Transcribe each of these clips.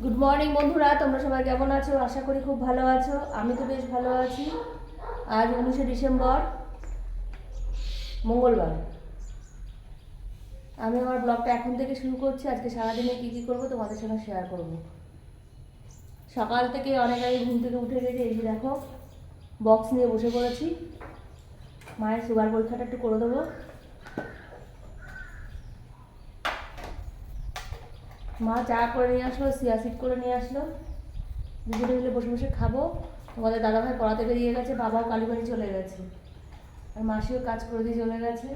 Good morning বন্ধুরা, তোমরা সবাই কেমন আছো? আশা করি খুব ভালো আছো। আমি তো বেশ ভালো আছি। আজ 19শে ডিসেম্বর, মঙ্গলবার। আমি আমার ব্লগটা এখন থেকে শুরু করছি। আজকে সারাদিনে কী কী করবো তোমাদের সঙ্গে শেয়ার করব। সকাল থেকে অনেক আগে ঘুম থেকে উঠে গেছে। এই যে দেখো, বক্স নিয়ে বসে পড়েছি। মায়ের সুগার পরীক্ষাটা একটু করে দেবো। মা চা করে নিয়ে আসলো, সিয়াসিড করে নিয়ে আসলো। দুজনে মিলে বসে বসে খাবো। তোমাদের দাদাভাই পড়াতে বেরিয়ে গেছে, বাবাও কালীবাড়ি চলে গেছে, আর মাসিও কাজ করে দিয়ে চলে গেছে।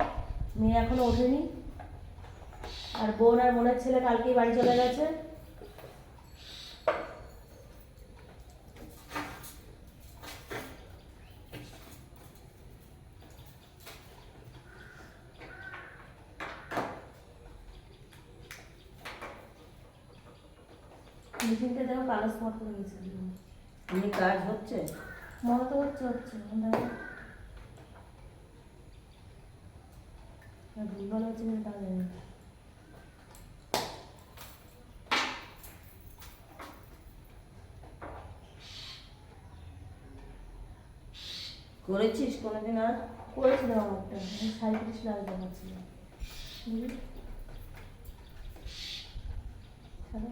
মেয়ে এখনও ওঠেনি। আর বোন আর বোনের ছেলে কালকেই বাড়ি চলে গেছে। মেশিনটা দেখো কালো স্পট করে গেছে। এমনি কাজ হচ্ছে? মনে তো হচ্ছে হচ্ছে ভুলভাল হচ্ছে কিন্তু তা জানি না। করেছিস কোনোদিন? আর করেছিলাম আমারটা, 37 লাখ দেখাচ্ছিল। বুঝলি? ছাড়ো।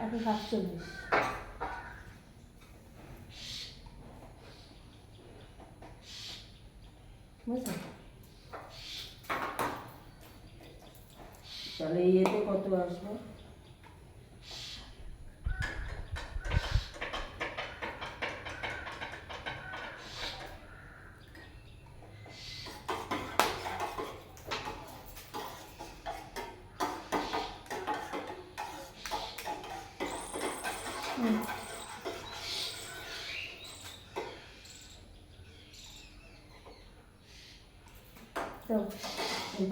এখন 47। বুঝছো? তাহলে ইয়েতে কত আসবে? তো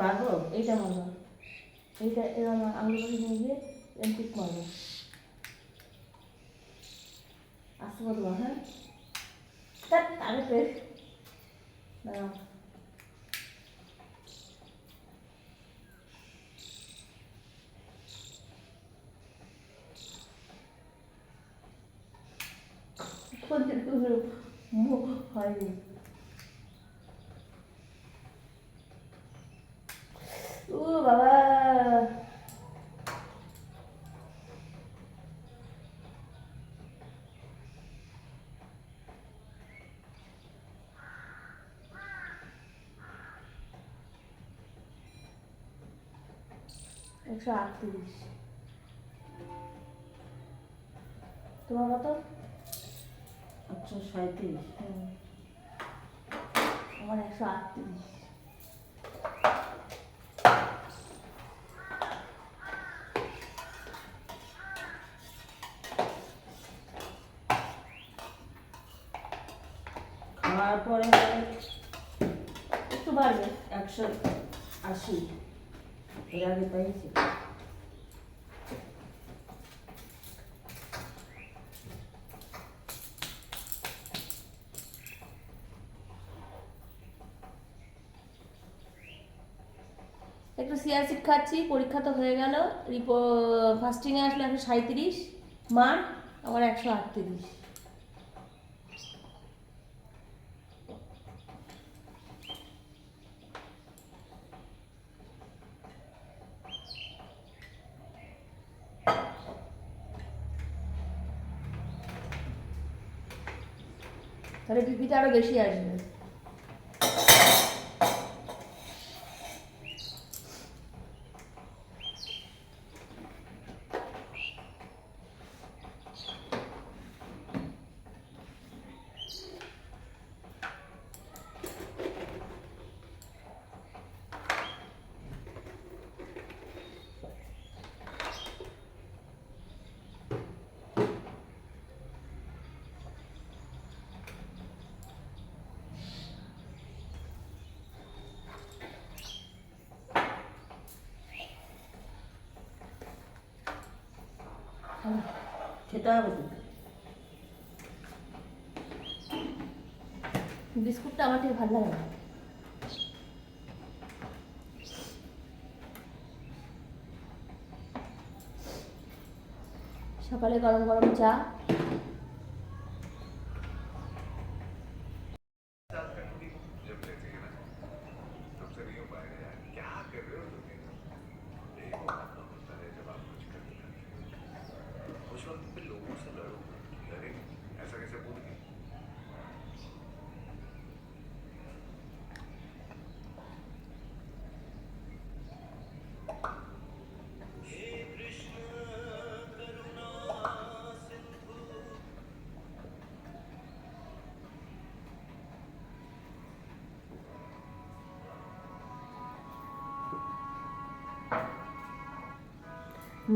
পারবো? এইটা মারবো, এইটা এরকম আঙুল করে নিয়ে গিয়ে এমপিক মারবো। আসতে বলবো, হ্যাঁ? আগে তো দাঁড়াও। হয়নি। ও বাবা, 138। তোমার কত? 137। আমার 138। খাওয়ার পরে একটু বাড়বে। 180। এর আগে তাই ছিল। একটু সিয়াসিড খাচ্ছি, পরীক্ষা তো হয়ে গেল। ফাস্টিংয়ে আসলে 137, মার আমার 138। তাহলে বিপিটা আরো বেশি আসবে। করতে হবে তো। বিস্কুটটা আমার ঠিক ভালো লাগে না। সকালে গরম গরম চা।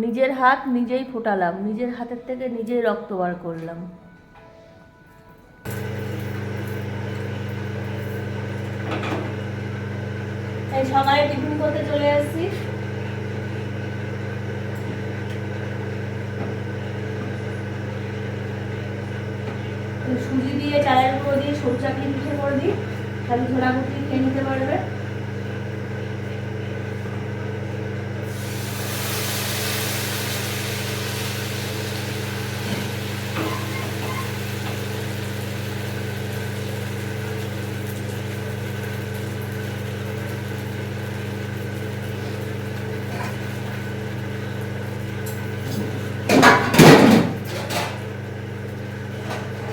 নিজের হাত নিজেই ফোটালাম, নিজের হাতের থেকে নিজেই রক্ত বার করলাম। এই সকালে টিফিন করতে চলে এসেছি। সুজি দিয়ে, চালের গুঁড়ো দিয়ে সরু চাকলি পিঠে করে দিই, তাহলে ঝোলা গুটি খেয়ে নিতে পারবে।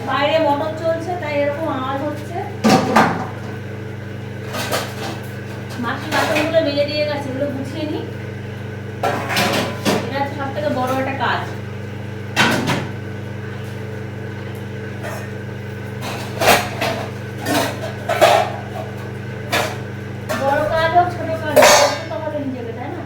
বাইরে মোটর চলছে তাই এরকম আওয়াজ হচ্ছে। মাসি বাসনগুলো মেলে দিয়ে গেছে, এগুলো গুছিয়ে নি। এটা সব থেকে বড় একটা কাজ। বড় কাজ হোক ছোট কাজ হোক, কষ্ট তো হবে নিজেকে, তাই না?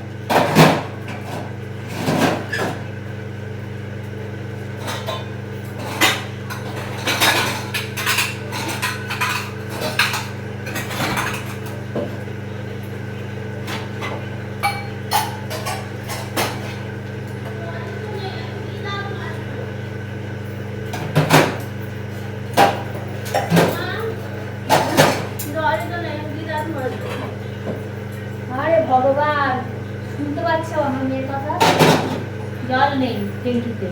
আরে ভগবান, শুনতে পাচ্ছো আমার মেয়ের কথা? জল নেই ট্যাঙ্কিতে।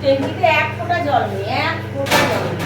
ট্যাঙ্কিতে এক ফোঁটা জল নেই, এক ফোঁটা জল নেই।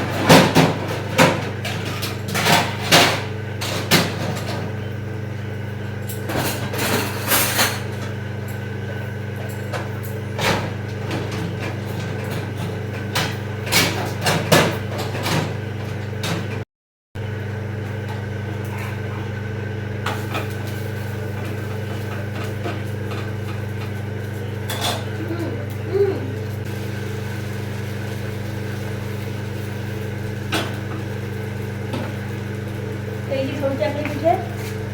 এই যে সরু চাকলি পিঠে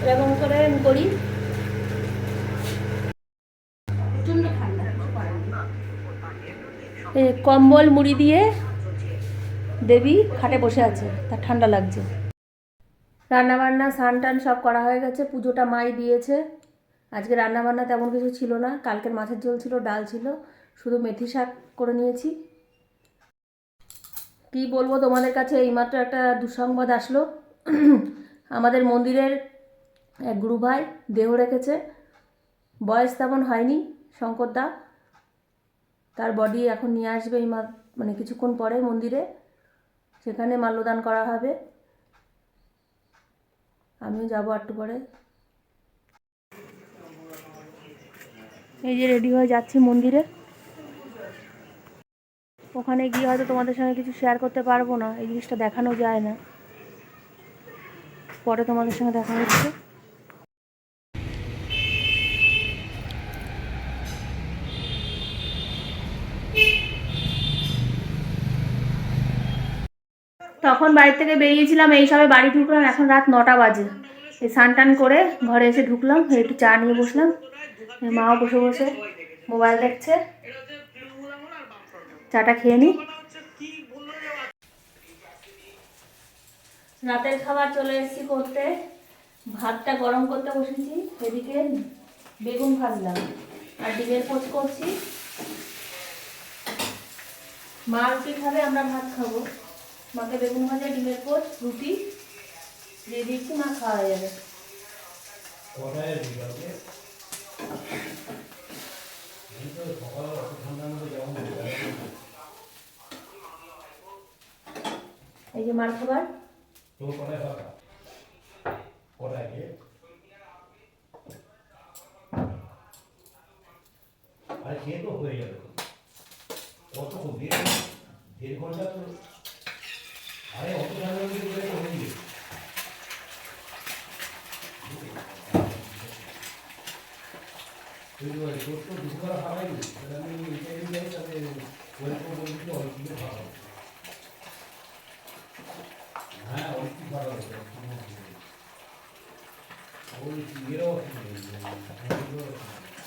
এরকম করে আমি করি। কম্বল মুড়ি দিয়ে দেবী খাটে বসে আছে, তার ঠান্ডা লাগছে। রান্না বান্না স্নান টান সব করা হয়ে গেছে, পুজোটা মাই দিয়েছে। আজকে রান্না বান্না তেমন কিছু ছিল না, কালকের মাছের ঝোল ছিল, ডাল ছিল, শুধু মেথি শাক করে নিয়েছি। কি বলবো তোমাদের কাছে, এইমাত্র একটা দুঃসংবাদ আসলো। আমাদের মন্দিরের এক গুরু ভাই দেহ রেখেছে, বয়স তেমন হয়নি, শঙ্করদা। তার বডি এখন নিয়ে আসবে এই মানে কিছুক্ষণ পরে মন্দিরে, সেখানে মাল্যদান করা হবে। আমিও যাবো একটু পরে। এই যে রেডি হয়ে যাচ্ছি মন্দিরে। ওখানে গিয়ে হয়তো তোমাদের সঙ্গে কিছু শেয়ার করতে পারবো না, এই জিনিসটা দেখানো যায় না, পরে তোমাদের সঙ্গে দেখা হচ্ছে। তখন বাড়ি থেকে বেরিয়েছিলাম, এই সবে বাড়ি ঢুকলাম, এখন রাত 9টা বাজে। এই স্নান টান করে ঘরে এসে ঢুকলাম, একটু চা নিয়ে বসলাম। মাও বসে বসে মোবাইল দেখছে, চাটা খেয়ে নিই। রাতের খাবার চলে এসেছি করতে। ভাতটা গরম করতে বসেছি, এদিকে বেগুন ভাজলাম আর ডিমের পোচ করছি। মা রুটি খাবে, আমরা ভাত খাবো। মাকে বেগুন ভাজা ডিমের পোচ রুটি দিয়ে দিচ্ছি, মা খাওয়া হয়ে যাবে। এই যে মার খাবার। আরে সে তো হয়ে যাবে, কত দেড় ঘন্টা তো, আরে অত সময় হয়ে যাবে। তোর তো দুপুরবেলা খাওয়াইনি, আমি ইন্টারভিউ যাই, তাহলে গল্প বলছি অনেক কিছু খাওয়া, হ্যাঁ অনেক কিছু খাওয়া হবে। ওই ইয়েরও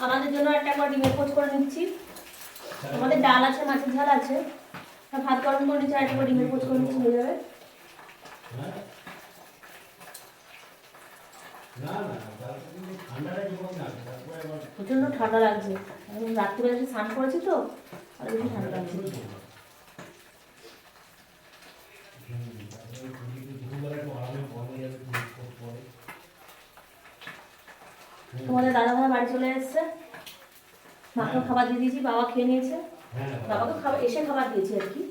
আমাদের জন্য একটা করে ডিমের পোচ করে নিচ্ছি। আমাদের ডাল আছে, মাছের ঝাল আছে, আর ভাত গরম করে নিচ্ছি, আর একটা করে ডিমের পোচ করে নিচ্ছি, হয়ে যাবে। না না, ঠান্ডাটা কি না, তারপরে আবার প্রচন্ড ঠান্ডা লাগছে। আমি রাত্রিবেলা এসে স্নান করেছি তো, আর বেশি ঠান্ডা লাগছে। তোমাদের দাদা ভাই বাড়ি চলে এসছে, মাকেও খাবার দিয়ে দিয়েছি, বাবা খেয়ে নিয়েছে। বাবাকে খাবার এসে খাবার দিয়েছি আর কি।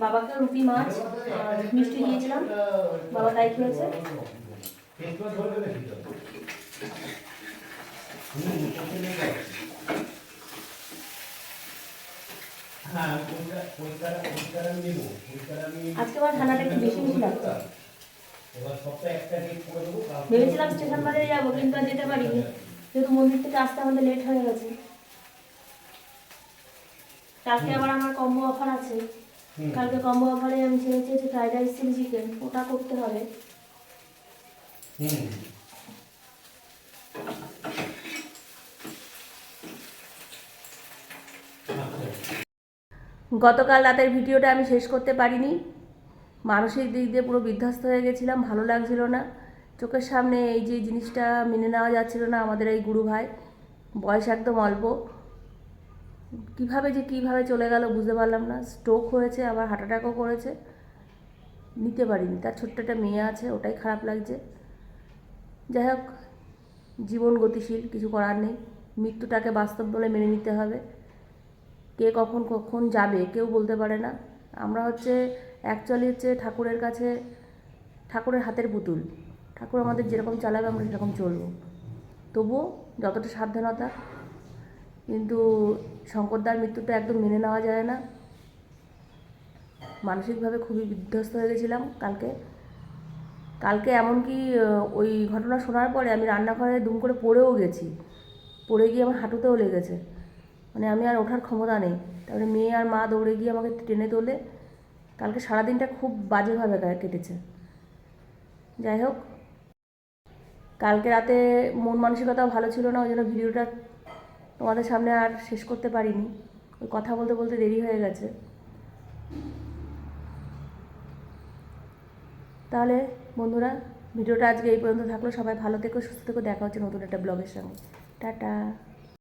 বাবাকে রুটি মাছ আর মিষ্টি দিয়েছিলাম, বাবা তাই খেয়েছে। আজকে আমার ঠান্ডাটা একটু বেশি বেশি লাগছে। ভেবেছিলাম স্টেশন বাজারে যাবো, কিন্তু আর যেতে পারিনি, যেহেতু মন্দির থেকে আসতে আমাদের লেট হয়ে গেছে। কালকে আবার আমার কম্বো অফার আছে। কালকে কম্বো অফারে আমি ছেড়েছি যে ফ্রাইড রাইস চিলি চিকেন, ওটা করতে হবে। গতকাল রাতের ভিডিওটা আমি শেষ করতে পারিনি, মানসিক দিক দিয়ে পুরো বিধ্বস্ত হয়ে গেছিলাম, ভালো লাগছিল না। চোখের সামনে এই যে জিনিসটা মেনে নেওয়া যাচ্ছিল না। আমাদের এই গুরু ভাই বয়স একদম অল্প, কীভাবে চলে গেল বুঝতে পারলাম না। স্ট্রোক হয়েছে, আবার হার্ট অ্যাটাকও করেছে, নিতে পারিনি। তার ছোট্ট একটা মেয়ে আছে, ওটাই খারাপ লাগছে। যাই হোক, জীবন গতিশীল, কিছু করার নেই। মৃত্যুটাকে বাস্তব বলে মেনে নিতে হবে। কে কখন যাবে কেউ বলতে পারে না। আমরা অ্যাকচুয়ালি ঠাকুরের কাছে, ঠাকুরের হাতের পুতুল। ঠাকুর আমাদের যেরকম চালাবে আমরা সেরকম চলবো। তবুও যতটা সাবধানতা, কিন্তু শঙ্করদার মৃত্যুটা একদম মেনে নেওয়া যায় না। মানসিকভাবে খুবই বিধ্বস্ত হয়ে গেছিলাম কালকে এমনকি ওই ঘটনা শোনার পরে আমি রান্নাঘরে দুম করে পড়েও গেছি। পড়ে গিয়ে আমার হাঁটুতেও লেগেছে, মানে আমি আর ওঠার ক্ষমতা নেই। তারপরে মেয়ে আর মা দৌড়ে গিয়ে আমাকে টেনে তোলে। কালকে সারাদিনটা খুব বাজেভাবে কেটেছে। যাই হোক, কালকে রাতে মন মানসিকতাও ভালো ছিল না, ওই জন্য ভিডিওটা তোমাদের সামনে আর শেষ করতে পারিনি। ওই কথা বলতে বলতে দেরি হয়ে গেছে। তাহলে বন্ধুরা, ভিডিওটা আজকে এই পর্যন্ত থাকলো। সবাই ভালো থেকো, সুস্থ থেকো। দেখা হচ্ছে নতুন একটা ব্লগের সঙ্গে। টাটা।